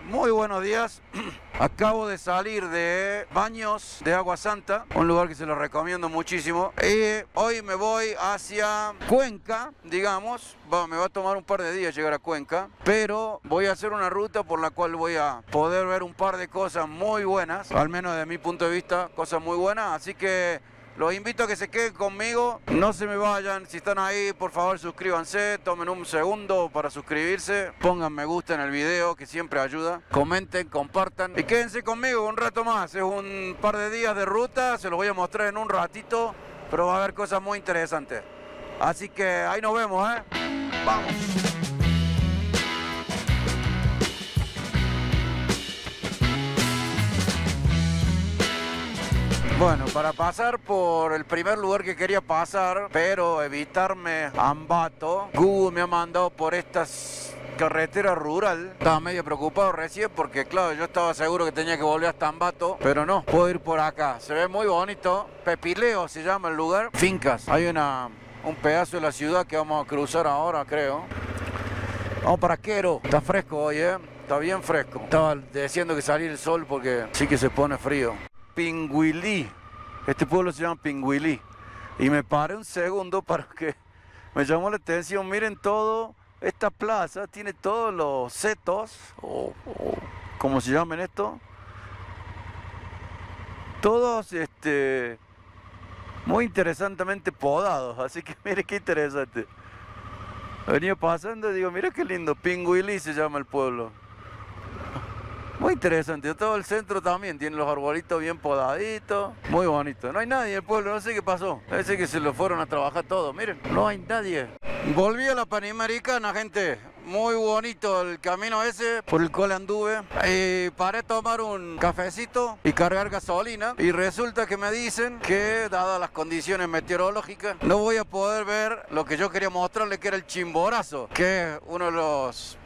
Muy buenos días. Acabo de salir de Baños de Agua Santa, un lugar que se lo recomiendo muchísimo. Y hoy me voy hacia Cuenca, digamos. Me va a tomar un par de días llegar a Cuenca, pero voy a hacer una ruta por la cual voy a poder ver un par de cosas muy buenas, al menos desde mi punto de vista, cosas muy buenas. Así que los invito a que se queden conmigo, no se me vayan, si están ahí por favor suscríbanse, tomen un segundo para suscribirse, pongan me gusta en el video que siempre ayuda, comenten, compartan y quédense conmigo un rato más. Es un par de días de ruta, se los voy a mostrar en un ratito, pero va a haber cosas muy interesantes. Así que ahí nos vemos, vamos. Bueno, para pasar por el primer lugar que quería pasar, pero evitarme Ambato, Google me ha mandado por estas carreteras rural. Estaba medio preocupado recién porque, claro, yo estaba seguro que tenía que volver hasta Ambato, pero no, puedo ir por acá. Se ve muy bonito, Pepileo se llama el lugar. Fincas, hay un pedazo de la ciudad que vamos a cruzar ahora, creo. Vamos para Quero, está fresco hoy, está bien fresco. Estaba diciendo que salir el sol porque sí que se pone frío. Pinguilí, este pueblo se llama Pinguilí y me paré un segundo para que me llamó la atención. Miren todo, esta plaza tiene todos los setos o como se llaman esto, todos muy interesantemente podados, así que miren qué interesante. Venía pasando y digo, mira qué lindo, Pinguilí se llama el pueblo. Muy interesante, todo el centro también tiene los arbolitos bien podaditos, muy bonito. No hay nadie en el pueblo, no sé qué pasó. Parece que se lo fueron a trabajar todos, miren, no hay nadie. Volví a la Panamericana, gente. Muy bonito el camino ese por el cual anduve. Paré a tomar un cafecito y cargar gasolina. Y resulta que me dicen que, dadas las condiciones meteorológicas, no voy a poder ver lo que yo quería mostrarle, que era el Chimborazo, que es uno de los...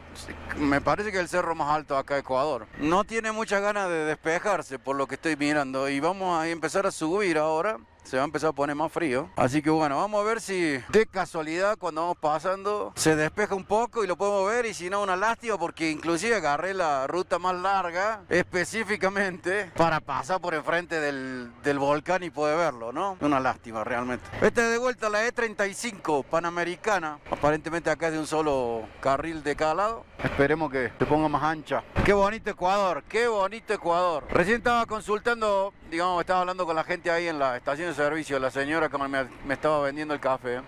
me parece que es el cerro más alto acá de Ecuador. No tiene muchas ganas de despejarse por lo que estoy mirando. Y vamos a empezar a subir ahora. Se va a empezar a poner más frío. Así que bueno, vamos a ver si de casualidad cuando vamos pasando se despeja un poco y lo podemos ver. Y si no, una lástima porque inclusive agarré la ruta más larga específicamente para pasar por enfrente del volcán y poder verlo, ¿no? Una lástima realmente. Esta es de vuelta la E35 Panamericana. Aparentemente acá es de un solo carril de cada lado. Esperemos que se ponga más ancha. Qué bonito Ecuador, qué bonito Ecuador. Recién estaba consultando, digamos, estaba hablando con la gente ahí en la estación de servicio, la señora que me estaba vendiendo el café.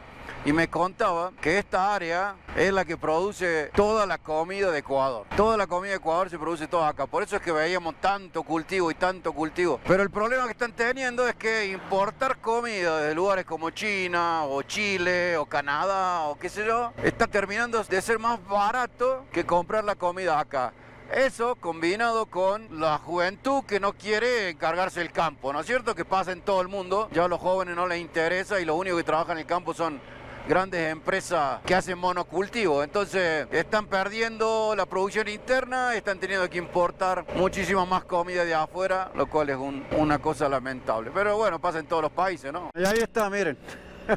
Y me contaba que esta área es la que produce toda la comida de Ecuador. Toda la comida de Ecuador se produce toda acá. Por eso es que veíamos tanto cultivo y tanto cultivo. Pero el problema que están teniendo es que importar comida de lugares como China o Chile o Canadá o qué sé yo, está terminando de ser más barato que comprar la comida acá. Eso combinado con la juventud que no quiere encargarse del campo, ¿no es cierto? Que pasa en todo el mundo. Ya a los jóvenes no les interesa y lo único que trabajan en el campo son grandes empresas que hacen monocultivo. Entonces están perdiendo la producción interna, están teniendo que importar muchísima más comida de afuera, lo cual es una cosa lamentable. Pero bueno, pasa en todos los países, ¿no? Y ahí está, miren,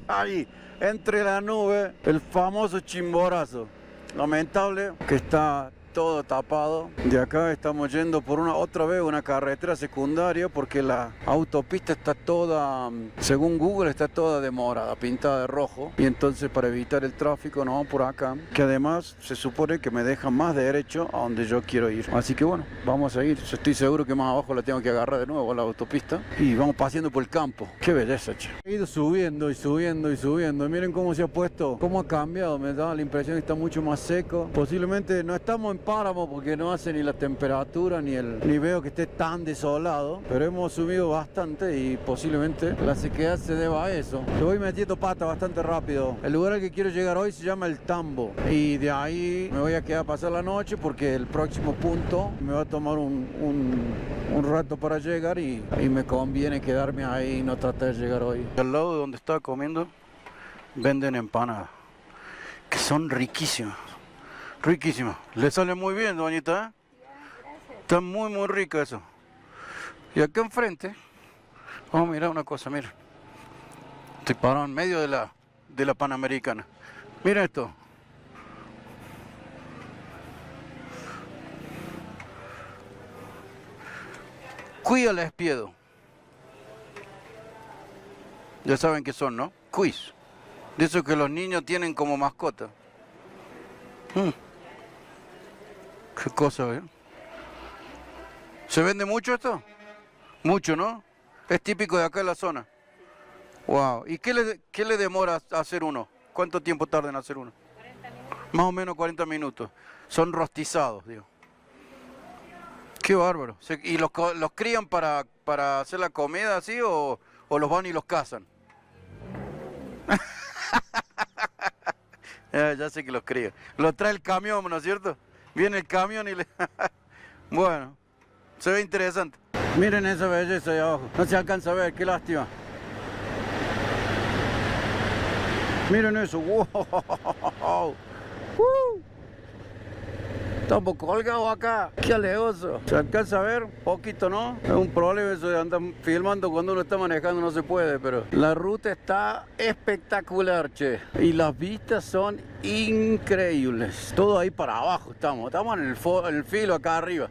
ahí, entre la nube, el famoso Chimborazo. Lamentable que está todo tapado. De acá estamos yendo por otra vez una carretera secundaria porque la autopista está toda, según Google, está toda demorada, pintada de rojo. Y entonces para evitar el tráfico nos vamos por acá, que además se supone que me deja más derecho a donde yo quiero ir. Así que bueno, vamos a ir. Yo estoy seguro que más abajo la tengo que agarrar de nuevo a la autopista. Y vamos paseando por el campo. Qué belleza, che. He ido subiendo y subiendo y subiendo. Miren cómo se ha puesto, cómo ha cambiado. Me da la impresión que está mucho más seco. Posiblemente no estamos en páramo porque no hace ni la temperatura ni veo que esté tan desolado, pero hemos subido bastante y posiblemente la sequedad se deba a eso. Te voy metiendo pata bastante rápido. El lugar al que quiero llegar hoy se llama El Tambo y de ahí me voy a quedar a pasar la noche porque el próximo punto me va a tomar un rato para llegar y me conviene quedarme ahí y no tratar de llegar hoy. Al lado de donde estaba comiendo venden empanadas que son riquísimas. Riquísima. Le sale muy bien, doñita, Está muy, muy rica eso. Y acá enfrente, vamos a mirar una cosa, mira. Estoy parado en medio de la Panamericana. Mira esto. Cuy al espiedo. Ya saben qué son, ¿no? Cuis. De esos que los niños tienen como mascota. Qué cosa, ¿eh? ¿Se vende mucho esto? Mucho, ¿no? Es típico de acá en la zona. Wow. ¿Y qué le demora hacer uno? ¿Cuánto tiempo tarda en hacer uno? 40 minutos. Más o menos 40 minutos. Son rostizados, digo. Qué bárbaro. ¿Y los crían para hacer la comida así o los van y los cazan? Ya sé que los crían. Los trae el camión, ¿no es cierto? Viene el camión y le... Bueno, se ve interesante. Miren esa belleza ahí abajo. No se alcanza a ver, qué lástima. Miren eso. ¡Wow! Estamos colgados acá. ¡Qué alegoso! ¿Se alcanza a ver? Poquito, ¿no? Es un problema eso de andar filmando cuando uno está manejando, no se puede, pero la ruta está espectacular, che. Y las vistas son increíbles. Todo ahí para abajo estamos en el filo acá arriba.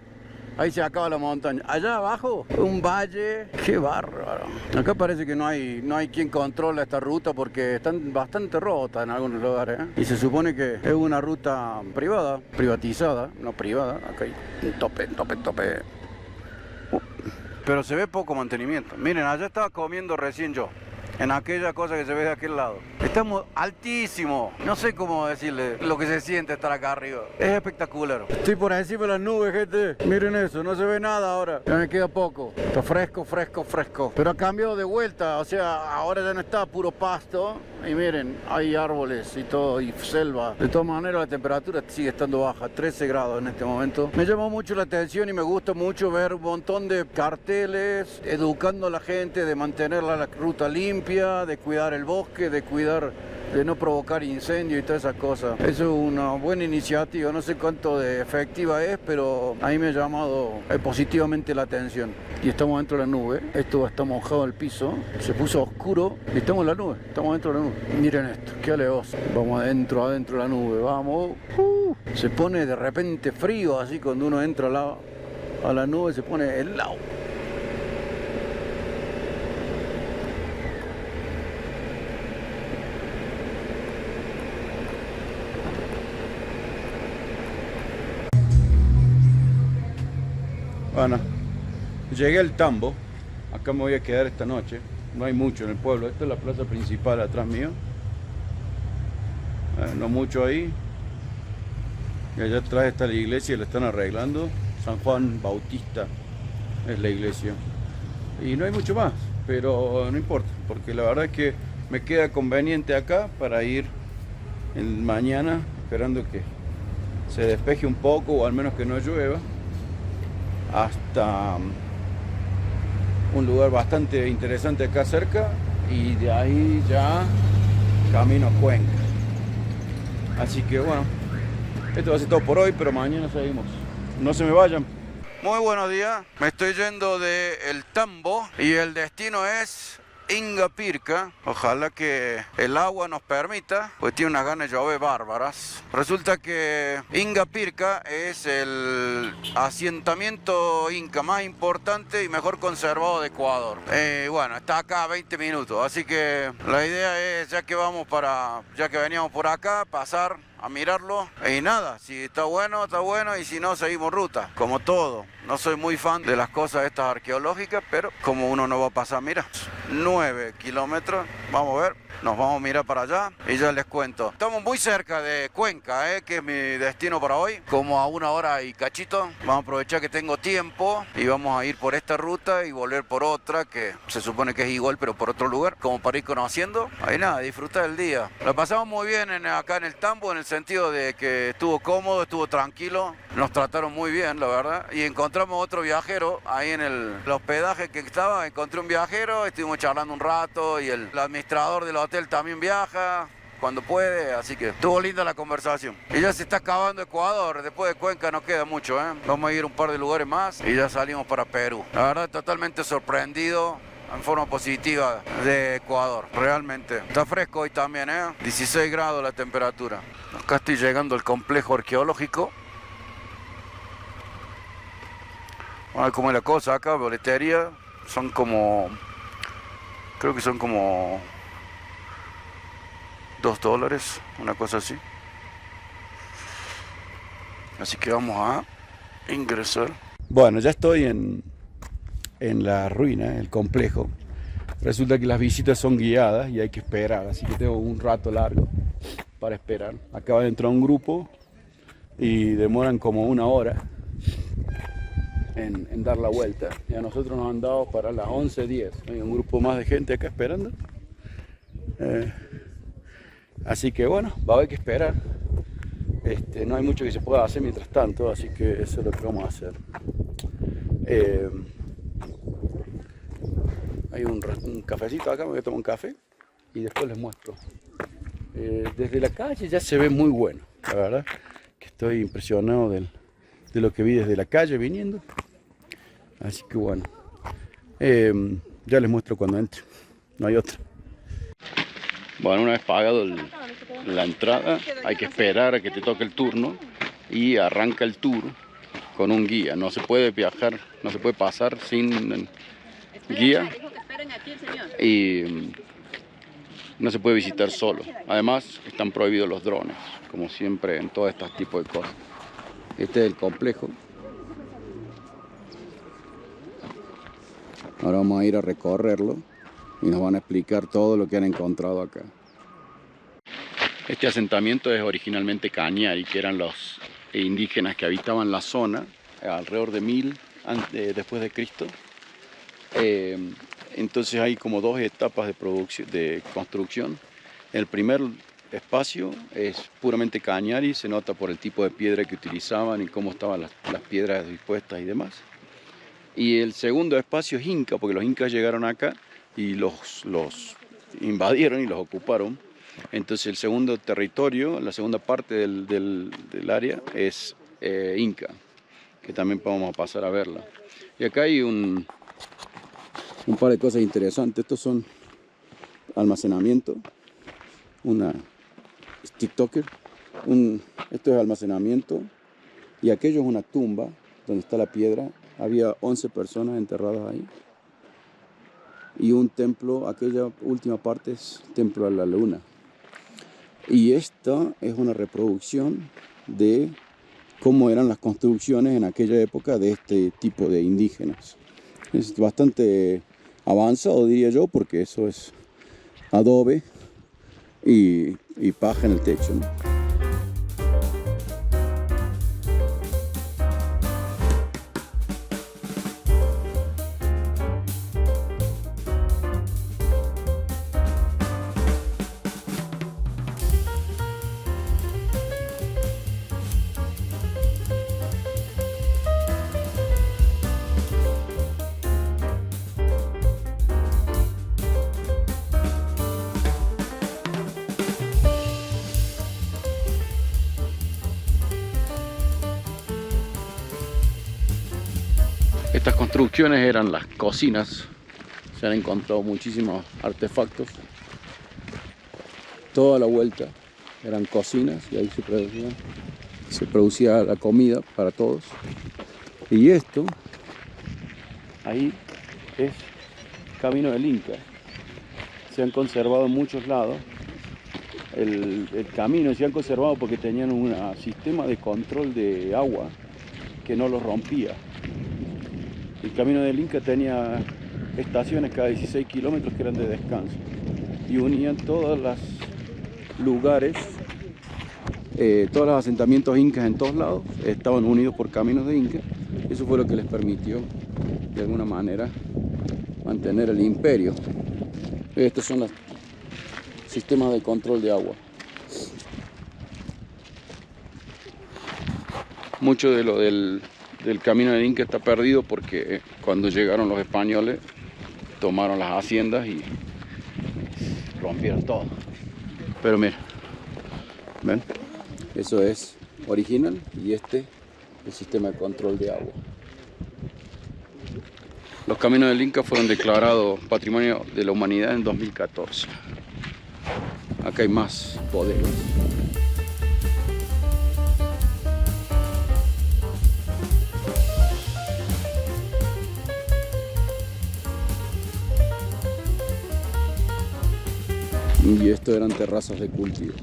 Ahí se acaba la montaña. Allá abajo, un valle. ¡Qué bárbaro! Acá parece que no hay quien controla esta ruta porque están bastante rotas en algunos lugares, ¿eh? Y se supone que es una ruta privada, privatizada, no privada. Acá hay un tope. Pero se ve poco mantenimiento. Miren, allá estaba comiendo recién yo. En aquella cosa que se ve de aquel lado. Estamos altísimos. No sé cómo decirle lo que se siente estar acá arriba. Es espectacular. Estoy por encima de las nubes, gente. Miren eso, no se ve nada ahora. Ya me queda poco. Está fresco. Pero ha cambiado de vuelta. O sea, ahora ya no está puro pasto. Y miren, hay árboles y todo, y selva. De todas maneras, la temperatura sigue estando baja. 13 grados en este momento. Me llamó mucho la atención y me gusta mucho ver un montón de carteles educando a la gente de mantener la ruta limpia, de cuidar el bosque, de no provocar incendios y todas esas cosas. Eso es una buena iniciativa, no sé cuánto de efectiva es, pero a mí me ha llamado positivamente la atención. Y estamos dentro de la nube, esto está mojado el piso, se puso oscuro y estamos en la nube, estamos dentro de la nube. Miren esto, qué alevoso. Vamos adentro de la nube, vamos. Se pone de repente frío, así cuando uno entra a la nube se pone helado. Bueno, llegué al Tambo, acá me voy a quedar esta noche, no hay mucho en el pueblo, esta es la plaza principal atrás mío, no mucho ahí, y allá atrás está la iglesia y la están arreglando, San Juan Bautista es la iglesia, y no hay mucho más, pero no importa, porque la verdad es que me queda conveniente acá para ir mañana, esperando que se despeje un poco o al menos que no llueva, hasta un lugar bastante interesante acá cerca y de ahí ya camino a Cuenca. Así que bueno, esto va a ser todo por hoy, pero mañana seguimos. No se me vayan. Muy buenos días, me estoy yendo de El Tambo y el destino es Ingapirca. Ojalá que el agua nos permita, pues tiene unas ganas de llover bárbaras. Resulta que Ingapirca es el asentamiento inca más importante y mejor conservado de Ecuador. Bueno, está acá a 20 minutos, así que la idea es, ya que veníamos por acá, pasar a mirarlo y nada, si está bueno, y si no, seguimos ruta, como todo. No soy muy fan de las cosas estas arqueológicas, pero como uno no va a pasar, mira, 9 kilómetros, vamos a ver, nos vamos a mirar para allá y ya les cuento. Estamos muy cerca de Cuenca, que es mi destino para hoy, como a 1 hora y cachito. Vamos a aprovechar que tengo tiempo y vamos a ir por esta ruta y volver por otra, que se supone que es igual, pero por otro lugar, como para ir conociendo. Ahí nada, disfrutar el día. La pasamos muy bien acá en el Tambo, en el sentido de que estuvo cómodo, estuvo tranquilo, nos trataron muy bien, la verdad, y encontramos otro viajero ahí en el hospedaje que estaba. Encontré un viajero, estuvimos charlando un rato y el administrador del hotel también viaja cuando puede, así que estuvo linda la conversación. Y ya se está acabando Ecuador, después de Cuenca no queda mucho, vamos a ir a un par de lugares más y ya salimos para Perú. La verdad, totalmente sorprendido en forma positiva de Ecuador, realmente. Está fresco hoy también, 16 grados la temperatura. Acá estoy llegando al complejo arqueológico. Vamos a ver cómo es la cosa acá, boletería. Son como... Creo que son como... $2, una cosa así. Así que vamos a ingresar. Bueno, ya estoy en la ruina, el complejo. Resulta que las visitas son guiadas y hay que esperar, así que tengo un rato largo para esperar. Acaba de entrar un grupo y demoran como 1 hora en dar la vuelta. Y a nosotros nos han dado para las 11:10. Hay un grupo más de gente acá esperando. Así que bueno, va a haber que esperar. No hay mucho que se pueda hacer mientras tanto, así que eso es lo que vamos a hacer. Hay un cafecito acá, me voy a tomar un café y después les muestro. Desde la calle ya se ve muy bueno, la verdad que estoy impresionado de lo que vi desde la calle viniendo. Así que bueno, ya les muestro cuando entre, no hay otra. Bueno, una vez pagado la entrada, hay que esperar a que te toque el turno y arranca el tour con un guía. No se puede viajar, no se puede pasar sin guía y no se puede visitar solo. Además, están prohibidos los drones, como siempre en todos estos tipos de cosas. Este es el complejo. Ahora vamos a ir a recorrerlo y nos van a explicar todo lo que han encontrado acá. Este asentamiento es originalmente Cañari, que eran los indígenas que habitaban la zona alrededor de 1000 después de Cristo. Entonces hay como 2 etapas de construcción. El primer espacio es puramente Cañari, se nota por el tipo de piedra que utilizaban y cómo estaban las piedras dispuestas y demás. Y el segundo espacio es Inca, porque los incas llegaron acá y los invadieron y los ocuparon. Entonces el segundo territorio, la segunda parte del área es Inca, que también vamos a pasar a verla. Y acá hay un par de cosas interesantes. Estos son almacenamiento. Una TikToker. Esto es almacenamiento. Y aquello es una tumba donde está la piedra. Había 11 personas enterradas ahí. Y un templo, aquella última parte es templo a la luna. Y esta es una reproducción de cómo eran las construcciones en aquella época de este tipo de indígenas. Es bastante avanzado, diría yo, porque eso es adobe y paja en el techo, ¿no? Estas construcciones eran las cocinas. Se han encontrado muchísimos artefactos. Toda la vuelta eran cocinas y ahí se producía la comida para todos. Y esto, ahí es Camino del Inca. Se han conservado en muchos lados. El camino se han conservado porque tenían un sistema de control de agua que no lo rompía. El Camino del Inca tenía estaciones cada 16 kilómetros que eran de descanso y unían todos los lugares, todos los asentamientos incas en todos lados estaban unidos por caminos de Inca. Eso fue lo que les permitió de alguna manera mantener el imperio. Estos son los sistemas de control de agua. Mucho de lo del Camino del Inca está perdido porque cuando llegaron los españoles tomaron las haciendas y rompieron todo. Pero mira, ¿ven? Eso es original y este el sistema de control de agua. Los caminos del Inca fueron declarados Patrimonio de la Humanidad en 2014. Acá hay más bodegas. Y esto eran terrazas de cultivo.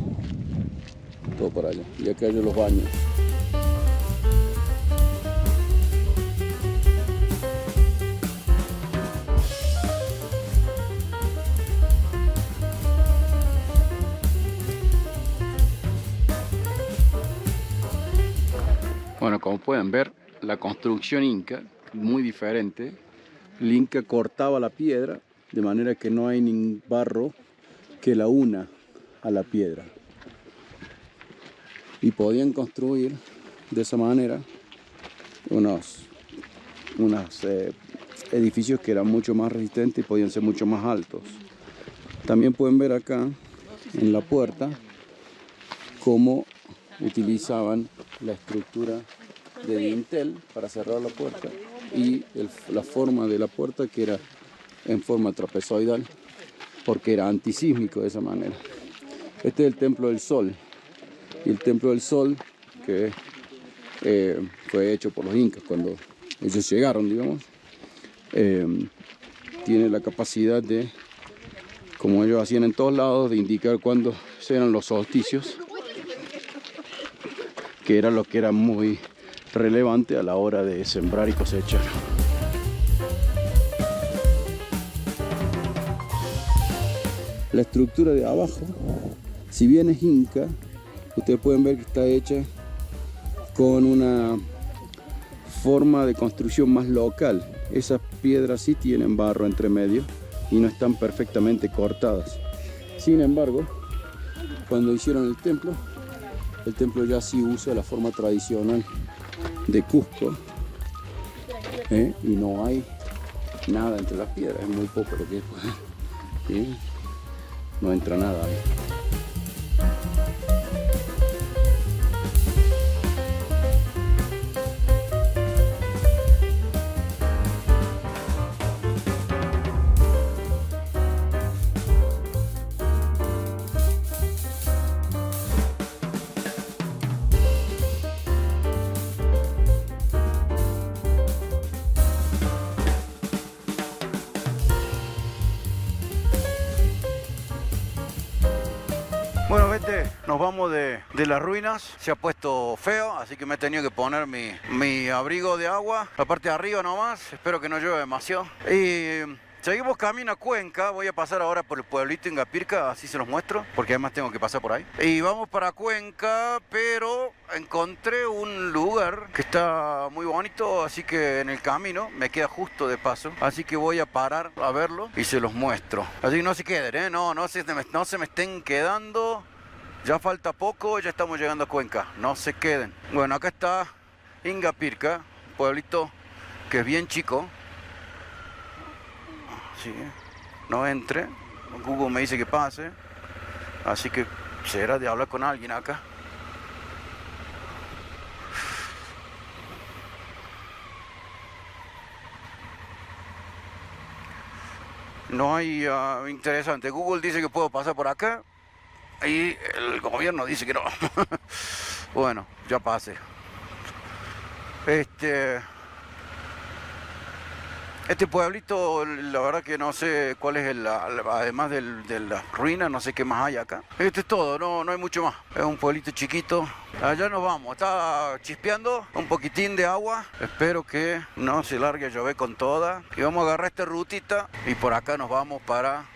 Todo por allá. Y acá hay los baños. Bueno, como pueden ver, la construcción inca, muy diferente. El inca cortaba la piedra de manera que no hay ningún barro que la una a la piedra. Y podían construir de esa manera unos edificios que eran mucho más resistentes y podían ser mucho más altos. También pueden ver acá en la puerta cómo utilizaban la estructura de dintel para cerrar la puerta y la forma de la puerta que era en forma trapezoidal porque era antisísmico de esa manera. Este es el Templo del Sol, y el Templo del Sol que fue hecho por los incas cuando ellos llegaron, digamos, tiene la capacidad de, como ellos hacían en todos lados, de indicar cuándo eran los solsticios, que era lo que era muy relevante a la hora de sembrar y cosechar. La estructura de abajo, si bien es inca, ustedes pueden ver que está hecha con una forma de construcción más local. Esas piedras sí tienen barro entre medio y no están perfectamente cortadas. Sin embargo, cuando hicieron el templo ya sí usa la forma tradicional de Cusco, y no hay nada entre las piedras, es muy poco lo que es, ¿sí? No entra nada ahí. Bueno, gente, nos vamos de las ruinas. Se ha puesto feo, así que me he tenido que poner mi abrigo de agua. La parte de arriba nomás, espero que no llueva demasiado. Y seguimos camino a Cuenca. Voy a pasar ahora por el pueblito Ingapirca, así se los muestro, porque además tengo que pasar por ahí. Y vamos para Cuenca, pero encontré un lugar que está muy bonito, así que en el camino me queda justo de paso. Así que voy a parar a verlo y se los muestro. Así que no se queden, no se me estén quedando. Ya falta poco, ya estamos llegando a Cuenca. No se queden. Bueno, acá está Ingapirca, pueblito que es bien chico. Sí, no entre. Google me dice que pase. Así que será de hablar con alguien acá. No hay interesante. Google dice que puedo pasar por acá y el gobierno dice que no. Bueno, ya pasé. Este pueblito, la verdad que no sé cuál es además de las ruinas, no sé qué más hay acá. Esto es todo, no hay mucho más. Es un pueblito chiquito. Allá nos vamos, está chispeando un poquitín de agua. Espero que no se largue a llover con toda. Y vamos a agarrar esta rutita y por acá nos vamos para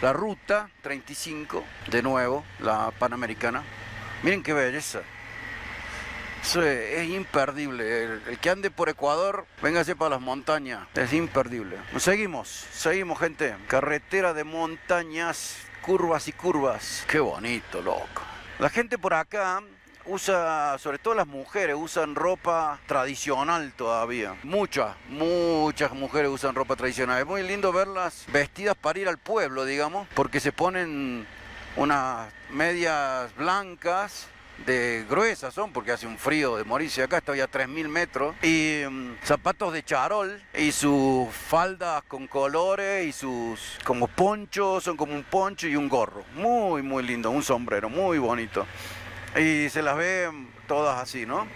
la ruta 35, de nuevo, la Panamericana. Miren qué belleza. Eso es imperdible. El que ande por Ecuador, véngase para las montañas. Es imperdible. Seguimos, gente. Carretera de montañas, curvas y curvas. Qué bonito, loco. La gente por acá usa, sobre todo las mujeres, usan ropa tradicional todavía. Muchas mujeres usan ropa tradicional. Es muy lindo verlas vestidas para ir al pueblo, digamos, porque se ponen unas medias blancas, de gruesas son, porque hace un frío de morirse. Acá estoy a 3000 metros. Y zapatos de charol y sus faldas con colores y sus como ponchos, son como un poncho y un gorro. Muy lindo, un sombrero muy bonito. Y se las ve todas así, ¿no?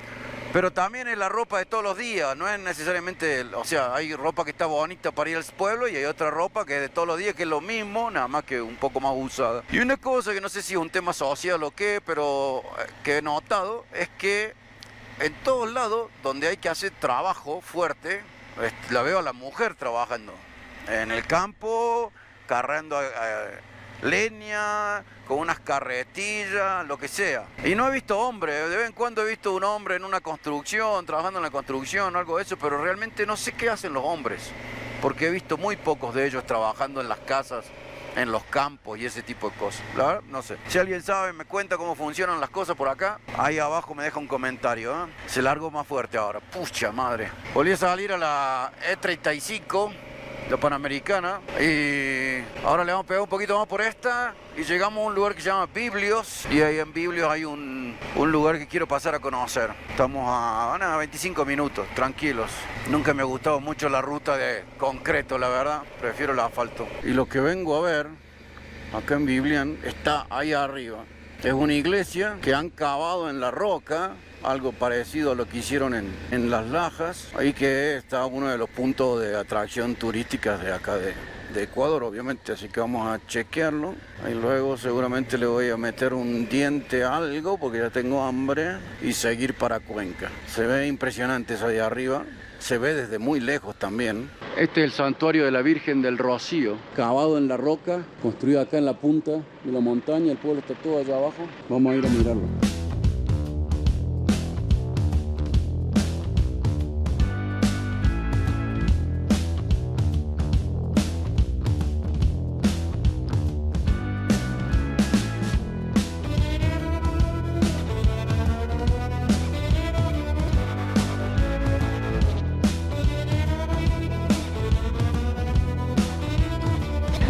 Pero también es la ropa de todos los días, no es necesariamente, o sea, hay ropa que está bonita para ir al pueblo y hay otra ropa que es de todos los días que es lo mismo, nada más que un poco más usada. Y una cosa que no sé si es un tema social o qué, pero que he notado es que en todos lados donde hay que hacer trabajo fuerte, la veo a la mujer trabajando. En el campo, cargando leña, con unas carretillas, lo que sea. Y no he visto hombres, de vez en cuando he visto un hombre en una construcción, trabajando en la construcción o algo de eso, pero realmente no sé qué hacen los hombres, porque he visto muy pocos de ellos trabajando en las casas, en los campos y ese tipo de cosas. La verdad, no sé. Si alguien sabe, me cuenta cómo funcionan las cosas por acá, ahí abajo me deja un comentario, ¿eh? Se largó más fuerte ahora. Pucha madre. Volví a salir a la E35, la Panamericana, y ahora le vamos a pegar un poquito más por esta y llegamos a un lugar que se llama Biblios, y ahí en Biblios hay un lugar que quiero pasar a conocer. Estamos a 25 minutos, tranquilos. Nunca me ha gustado mucho la ruta de concreto, la verdad, prefiero el asfalto. Y lo que vengo a ver acá en Biblian está ahí arriba. Es una iglesia que han cavado en la roca, algo parecido a lo que hicieron en Las Lajas. Ahí que está uno de los puntos de atracción turística de acá de Ecuador, obviamente, así que vamos a chequearlo. Y luego seguramente le voy a meter un diente a algo porque ya tengo hambre y seguir para Cuenca. Se ve impresionante eso de arriba. Se ve desde muy lejos también. Este es el santuario de la Virgen del Rocío, cavado en la roca, construido acá en la punta de la montaña. El pueblo está todo allá abajo. Vamos a ir a mirarlo.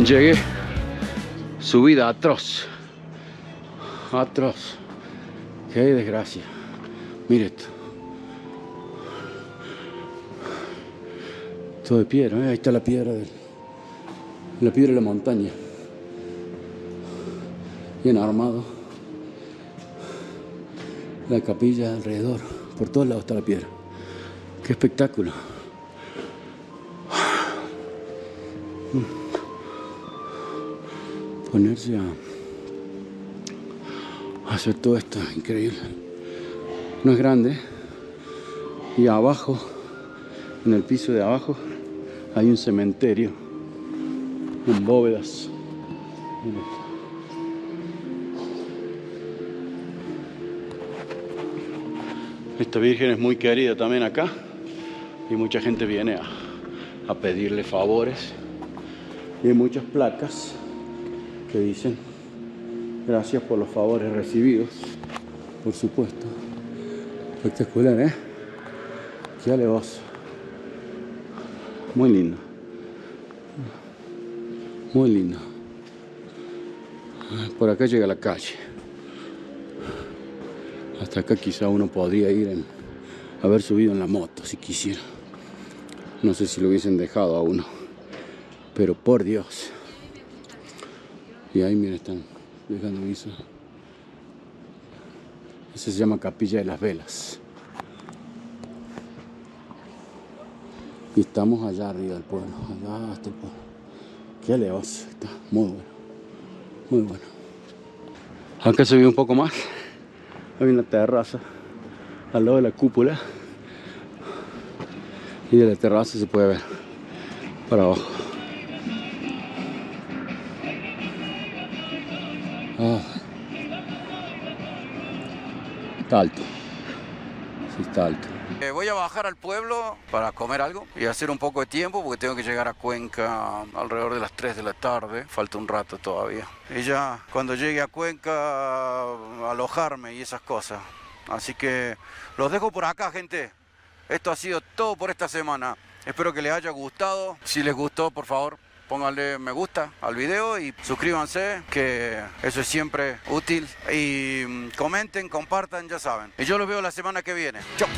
Llegué, subida atroz, atroz, qué desgracia, mire esto, todo de piedra, ahí está la piedra de la montaña, bien armado, la capilla alrededor, por todos lados está la piedra, qué espectáculo. Ponerse a hacer todo esto, increíble. No es grande. Y abajo, en el piso de abajo, hay un cementerio con bóvedas. Esta virgen es muy querida también acá. Y mucha gente viene a pedirle favores. Y hay muchas placas que dicen gracias por los favores recibidos, por supuesto. Espectacular, ¿eh? Qué alevoso. Muy lindo. Muy lindo. Por acá llega la calle. Hasta acá quizá uno podría ir haber subido en la moto si quisiera. No sé si lo hubiesen dejado a uno, pero por Dios. Y ahí, miren, están dejando aviso. Ese se llama Capilla de las Velas. Y estamos allá arriba del pueblo, allá hasta el pueblo. Qué alevoso, está muy bueno, muy bueno. Acá se ve un poco más. Hay una terraza al lado de la cúpula. Y de la terraza se puede ver para abajo. Está alto. Sí, está alto. Voy a bajar al pueblo para comer algo y hacer un poco de tiempo porque tengo que llegar a Cuenca alrededor de las 3 de la tarde. Falta un rato todavía. Y ya cuando llegue a Cuenca, alojarme y esas cosas. Así que los dejo por acá, gente. Esto ha sido todo por esta semana. Espero que les haya gustado. Si les gustó, por favor, pónganle me gusta al video y suscríbanse, que eso es siempre útil. Y comenten, compartan, ya saben. Y yo los veo la semana que viene. Chau.